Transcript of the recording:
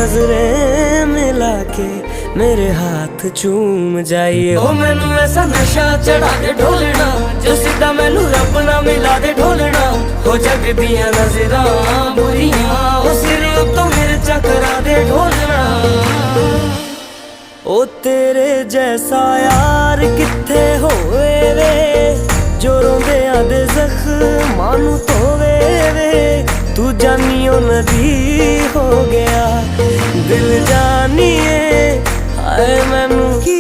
नजरें मिला के मेरे हाथ चूम जाइए। ओ मैनू ऐसा नशा चढ़ा दे ढोलना, जो सीधा मैनू रब ना मिला दे ढोलना। हो जग दियां नजरां बुरियां, ओ सिर तो मेरे चकरा दे ढोलना। ओ तेरे जैसा यार किथे होवे वे, जो रोंदियां दे जख्मां नू धोवे वे। तू जानियो नदी हो गया दिल जानिए, हाय मैनू की